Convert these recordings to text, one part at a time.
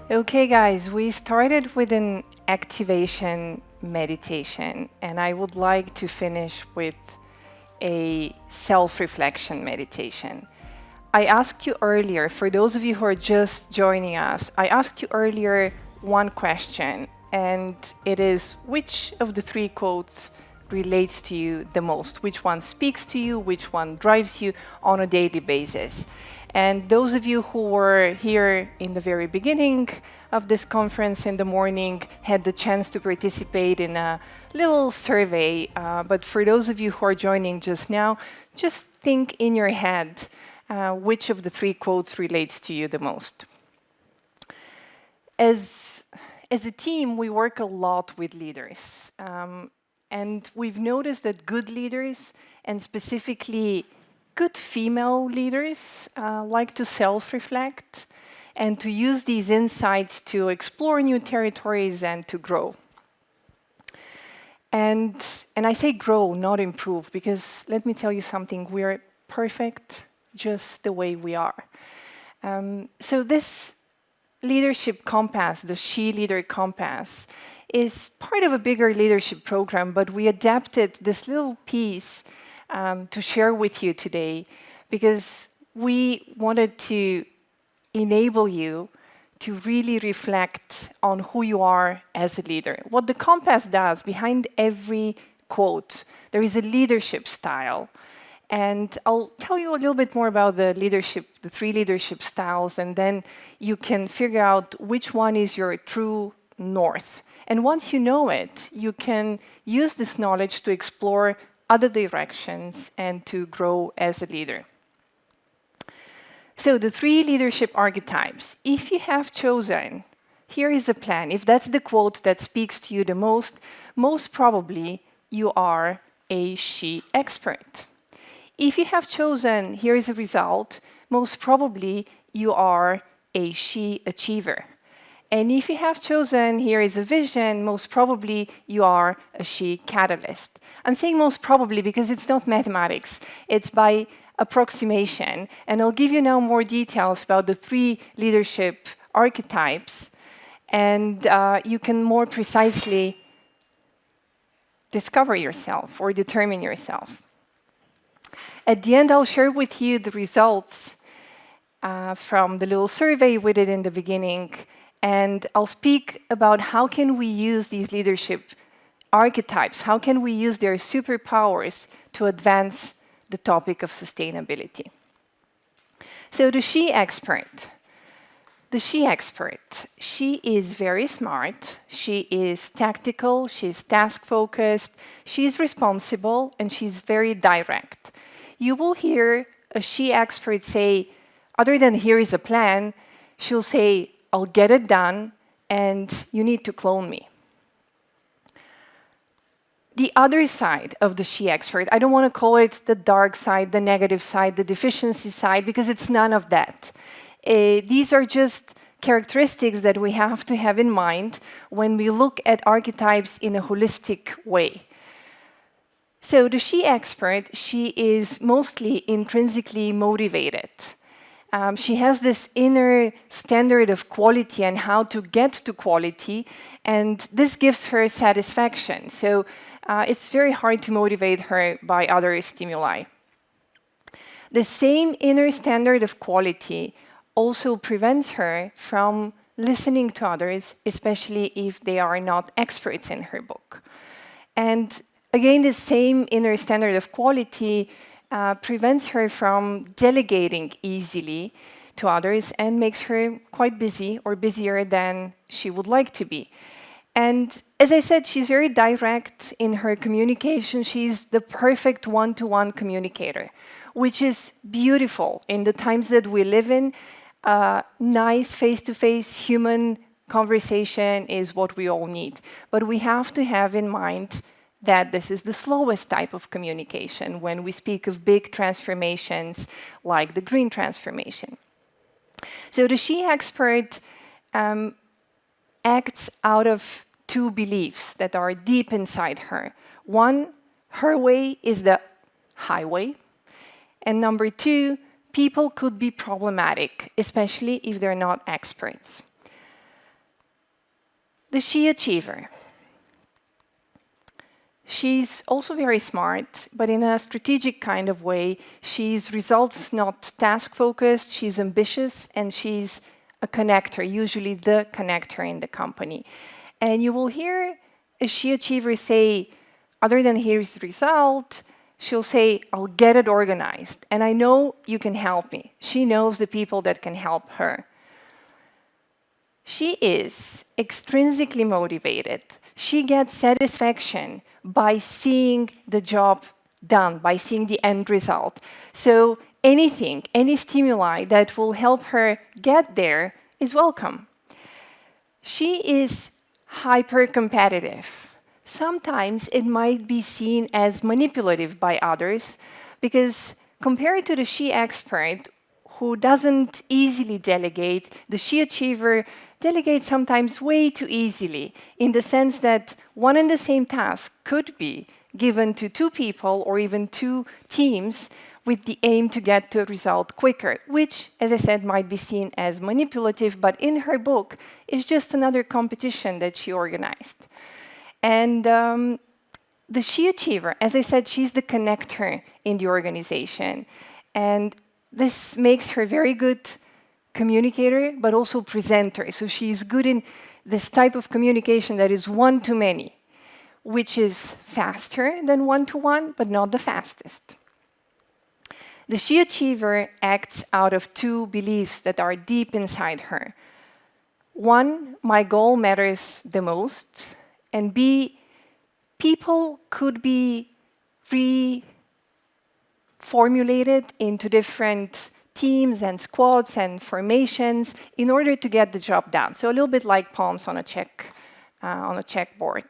Okay, guys, we started with an activation meditation, and I would like to finish with a self-reflection meditation. I asked you earlier, for those of you who are just joining us, I asked you earlier one question, and it is, which of the three quotes relates to you the most? Which one speaks to you? Which one drives you on a daily basis? And those of you who were here in the very beginning of this conference in the morning had the chance to participate in a little survey. But for those of you who are joining just now, just think in your head which of the three quotes relates to you the most. As a team, we work a lot with leaders. And we've noticed that good leaders, and specifically good female leaders, like to self-reflect and to use these insights to explore new territories and to grow. And I say grow, not improve, because let me tell you something, we're perfect just the way we are. So this leadership compass, the SHEleader compass, is part of a bigger leadership program, but we adapted this little piece to share with you today because we wanted to enable you to really reflect on who you are as a leader. What the compass does, behind every quote, there is a leadership style. And I'll tell you a little bit more about the three leadership styles, and then you can figure out which one is your true north. And once you know it, you can use this knowledge to explore other directions and to grow as a leader. So the three leadership archetypes, if you have chosen, here is the plan. If that's the quote that speaks to you the most probably you are a SHEexpert. If you have chosen, here is a result, most probably you are a SHEachiever. And if you have chosen, here is a vision, most probably you are a SHEcatalyst. I'm saying most probably because it's not mathematics. It's by approximation. And I'll give you now more details about the three leadership archetypes. And you can more precisely discover yourself or determine yourself. At the end, I'll share with you the results from the little survey we did in the beginning. And I'll speak about how can we use these leadership archetypes, how can we use their superpowers to advance the topic of sustainability. So the SHEexpert. The SHEexpert, she is very smart, she is tactical, she's task-focused, she's responsible, and she's very direct. You will hear a SHEexpert say, other than here is a plan, she'll say, I'll get it done, and you need to clone me. The other side of the SHEexpert, I don't want to call it the dark side, the negative side, the deficiency side, because it's none of that. These are just characteristics that we have to have in mind when we look at archetypes in a holistic way. So the SHEexpert, she is mostly intrinsically motivated. She has this inner standard of quality and how to get to quality, and this gives her satisfaction. So it's very hard to motivate her by other stimuli. The same inner standard of quality also prevents her from listening to others, especially if they are not experts in her book. And again, the same inner standard of quality prevents her from delegating easily to others and makes her quite busy or busier than she would like to be. And as I said, she's very direct in her communication. She's the perfect one-to-one communicator, which is beautiful in the times that we live in. Nice face-to-face human conversation is what we all need. But we have to have in mind that this is the slowest type of communication when we speak of big transformations like the green transformation. So the SHEexpert acts out of two beliefs that are deep inside her. One, her way is the highway. And number two, people could be problematic, especially if they're not experts. The SHEachiever. She's also very smart, but in a strategic kind of way. She's results, not task-focused. She's ambitious, and she's a connector, usually the connector in the company. And you will hear a SHEachiever say, other than here's the result, she'll say, I'll get it organized, and I know you can help me. She knows the people that can help her. She is extrinsically motivated. She gets satisfaction by seeing the job done, by seeing the end result. So anything, any stimuli that will help her get there is welcome. She is hyper-competitive. Sometimes it might be seen as manipulative by others, because compared to the SHEexpert, who doesn't easily delegate, the SHEachiever delegates sometimes way too easily, in the sense that one and the same task could be given to two people or even two teams with the aim to get to a result quicker, which, as I said, might be seen as manipulative, but in her book is just another competition that she organized. And the SHEachiever, as I said, she's the connector in the organization. And this makes her very good communicator, but also presenter. So she's good in this type of communication that is one-to-many, which is faster than one-to-one, but not the fastest. The SHEachiever acts out of two beliefs that are deep inside her. One, my goal matters the most, and B, people could be reformulated into different teams and squads and formations in order to get the job done. So a little bit like pawns on a checkboard.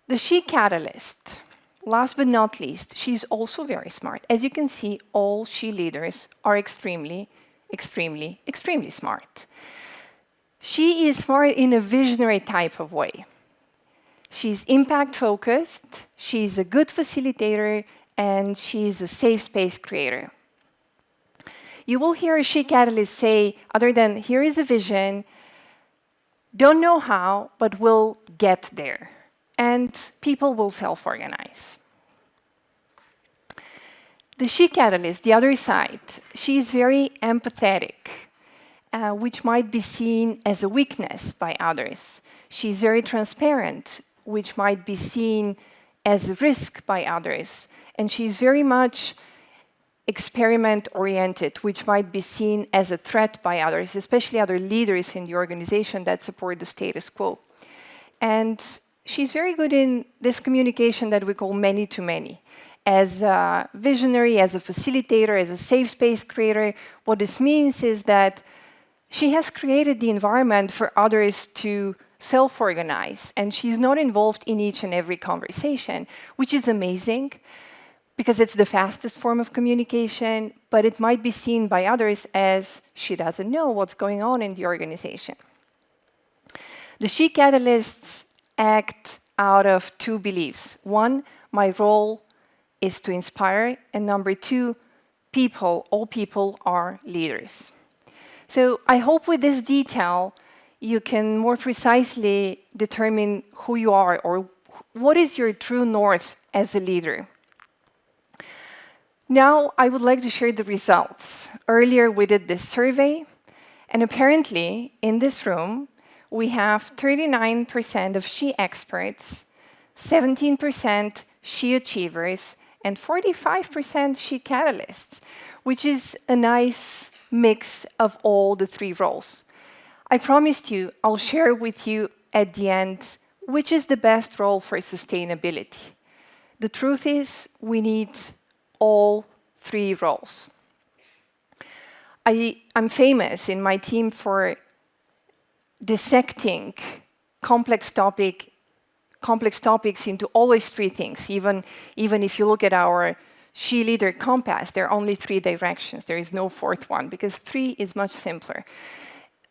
The SHEcatalyst, last but not least, she's also very smart. As you can see, all SHEleaders are extremely, extremely, extremely smart. She is smart in a visionary type of way. She's impact-focused, she's a good facilitator, and she's a safe space creator. You will hear a SHEcatalyst say, other than here is a vision, don't know how, but we'll get there. And people will self-organize. The SHEcatalyst, the other side, she's very empathetic, which might be seen as a weakness by others. She's very transparent, which might be seen as a risk by others. And she's very much experiment-oriented, which might be seen as a threat by others, especially other leaders in the organization that support the status quo. And she's very good in this communication that we call many-to-many. As a visionary, as a facilitator, as a safe space creator, what this means is that she has created the environment for others to self-organize, and she's not involved in each and every conversation, which is amazing, because it's the fastest form of communication, but it might be seen by others as she doesn't know what's going on in the organization. The SHEcatalysts act out of two beliefs. One, my role is to inspire, and number two, all people are leaders. So I hope with this detail, you can more precisely determine who you are, or what is your true north as a leader. Now, I would like to share the results. Earlier, we did this survey, and apparently, in this room, we have 39% of SHEexperts, 17% SHEachievers, and 45% SHEcatalysts, which is a nice mix of all the three roles. I promised you I'll share with you at the end which is the best role for sustainability. The truth is, we need all three roles. I'm famous in my team for dissecting complex topics into always three things. Even if you look at our SHEleader compass, there are only three directions. There is no fourth one, because three is much simpler.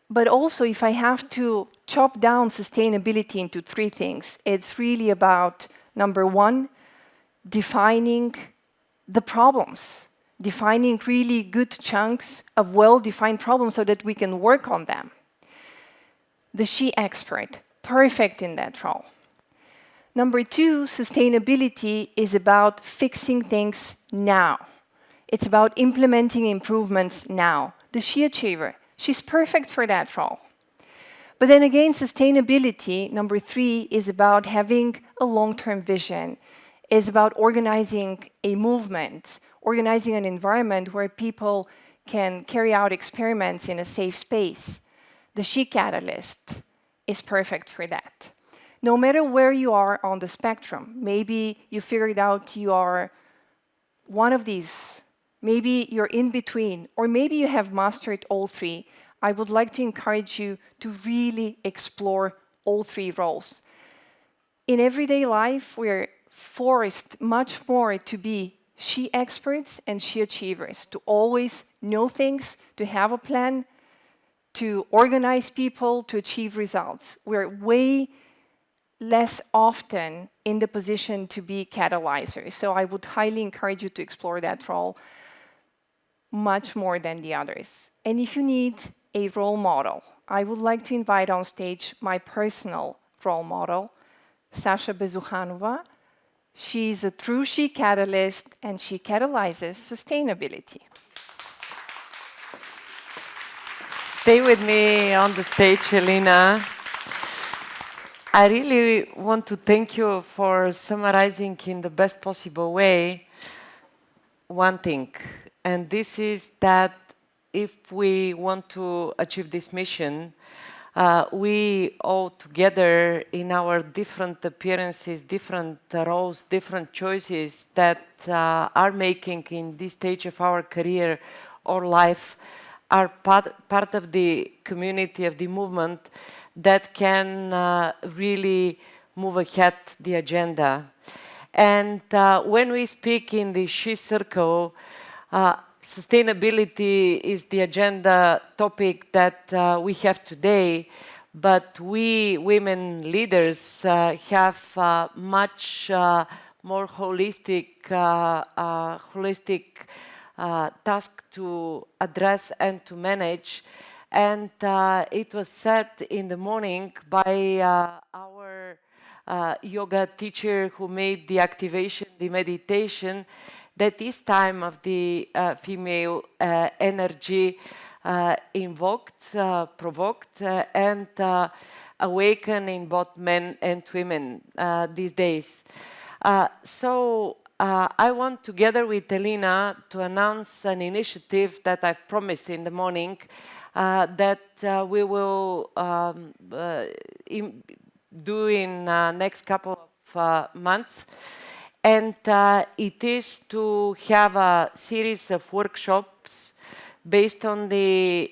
But also, if I have to chop down sustainability into three things, it's really about, number one, defining the problems, defining really good chunks of well-defined problems so that we can work on them. the SHEexpert, perfect in that role. Number two, sustainability is about fixing things now. It's about implementing improvements now. The SHEachiever, she's perfect for that role. But then again, sustainability, number three, is about having a long-term vision, is about organizing a movement, organizing an environment where people can carry out experiments in a safe space. The SHEcatalyst is perfect for that. No matter where you are on the spectrum, maybe you figured out you are one of these, maybe you're in between, or maybe you have mastered all three, I would like to encourage you to really explore all three roles. In everyday life, we're forced much more to be SHEexperts and SHEachievers, to always know things, to have a plan, to organize people, to achieve results. We're way less often in the position to be catalyzers. So I would highly encourage you to explore that role much more than the others. And if you need a role model, I would like to invite on stage my personal role model, Sasha Bezukhanova. She's a true SHEcatalyst, and she catalyzes sustainability. Stay with me on the stage, Elina. I really want to thank you for summarizing in the best possible way one thing, and this is that if we want to achieve this mission, we all together in our different appearances, different roles, different choices that are making in this stage of our career or life are part of the community, of the movement that can really move ahead the agenda. And when we speak in the SHE circle, sustainability is the agenda topic that we have today, but we women leaders have much more holistic task to address and to manage. And it was said in the morning by our yoga teacher who made the activation, the meditation, that this time of the female energy invoked, provoked, and awakened in both men and women these days. So I want, together with Elina, to announce an initiative that I've promised in the morning that we will do in next couple of months. And it is to have a series of workshops based on the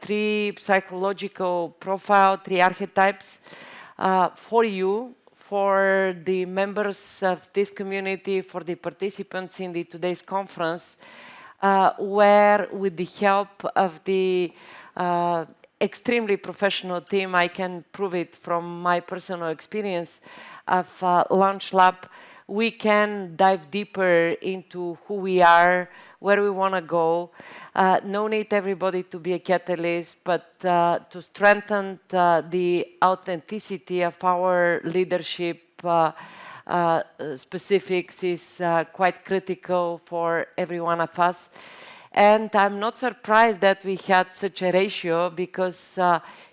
three psychological profile, three archetypes for you, for the members of this community, for the participants in today's conference, where with the help of the extremely professional team, I can prove it from my personal experience of LaunchLab, we can dive deeper into who we are, where we want to go. No need everybody to be a catalyst, but to strengthen the authenticity of our leadership specifics is quite critical for every one of us. And I'm not surprised that we had such a ratio, because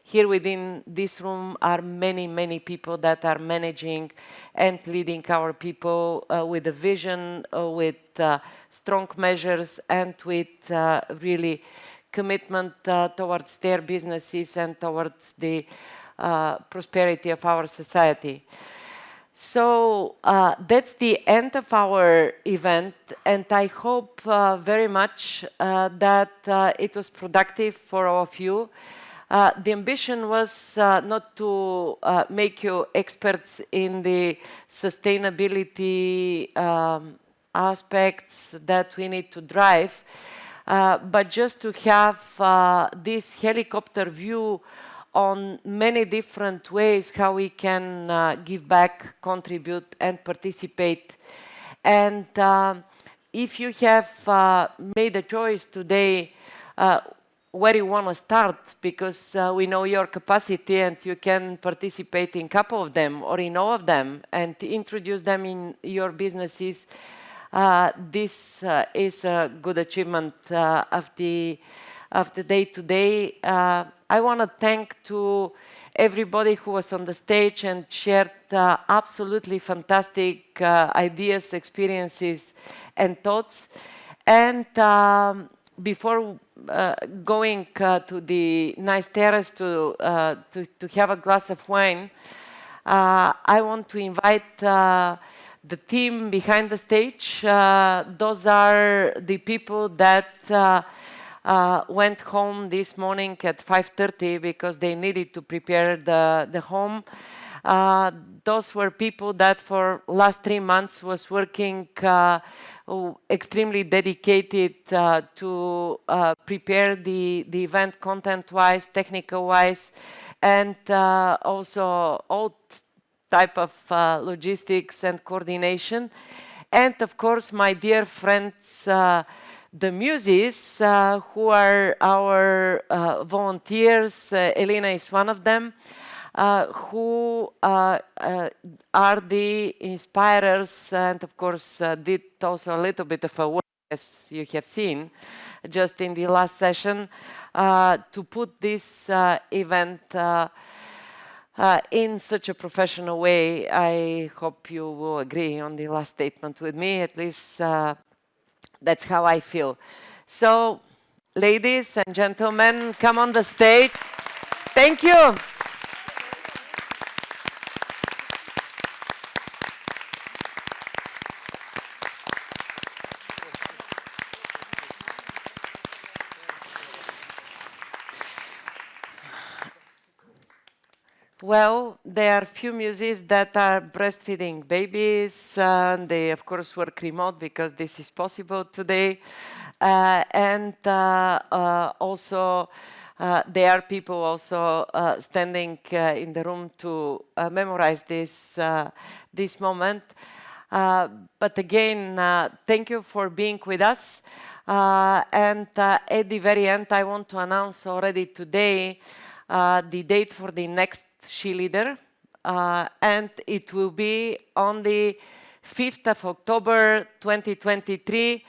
here within this room are many, many people that are managing and leading our people with a vision, with strong measures, and with really commitment towards their businesses and towards the prosperity of our society. So that's the end of our event, and I hope very much that it was productive for all of you. The ambition was not to make you experts in the sustainability aspects that we need to drive, but just to have this helicopter view on many different ways how we can give back, contribute, and participate. And if you have made a choice today, where you want to start, because we know your capacity and you can participate in a couple of them or in all of them and introduce them in your businesses. This is a good achievement of the day today. I want to thank to everybody who was on the stage and shared absolutely fantastic ideas, experiences, and thoughts. And before going to the nice terrace to have a glass of wine, I want to invite the team behind the stage. Those are the people that went home this morning at 5:30 because they needed to prepare the home. Those were people that for last 3 months was working extremely dedicated to prepare the event content-wise, technical-wise, and also all type of logistics and coordination. And of course, my dear friends, the muses, who are our volunteers. Elina is one of them, who are the inspirers and of course did also a little bit of a work, as you have seen just in the last session, to put this event in such a professional way. I hope you will agree on the last statement with me. At least that's how I feel. So, ladies and gentlemen, come on the stage. Thank you. Well, there are few muses that are breastfeeding babies. They, of course, work remote because this is possible today. And also, there are people also standing in the room to memorize this moment. But again, thank you for being with us. And at the very end, I want to announce already today the date for the next SHEleader, and it will be on the 5th of October 2023.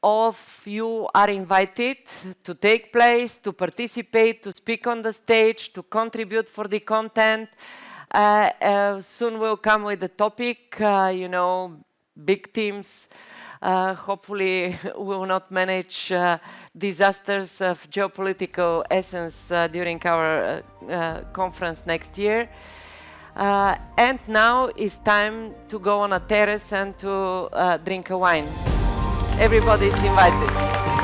All of you are invited to take place, to participate, to speak on the stage, to contribute for the content. Soon we'll come with the topic, you know, big teams. Hopefully we will not manage disasters of geopolitical essence during our conference next year. And now it's time to go on a terrace and to drink a wine. Everybody is invited.